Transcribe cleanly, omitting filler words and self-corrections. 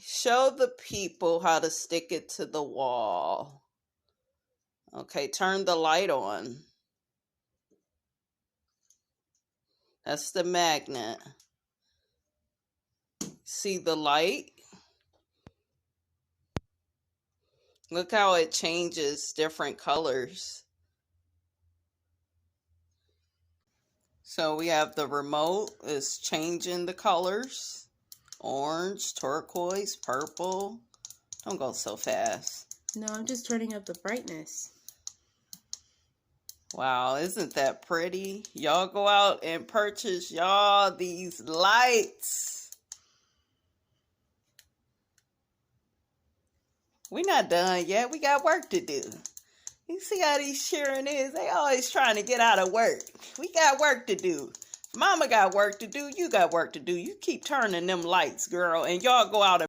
Show the people how to stick it to the wall. Okay, turn the light on. That's the magnet. See the light? Look how it changes different colors. So we have the remote is changing the colors. Orange, turquoise, purple. Don't go so fast. No, I'm just turning up the brightness. Wow, isn't that pretty? Y'all go out and purchase y'all these lights. We're not done yet. We got work to do. You see how these children is? They always trying to get out of work. We got work to do. Mama got work to do. You got work to do. You keep turning them lights, girl, and y'all go out and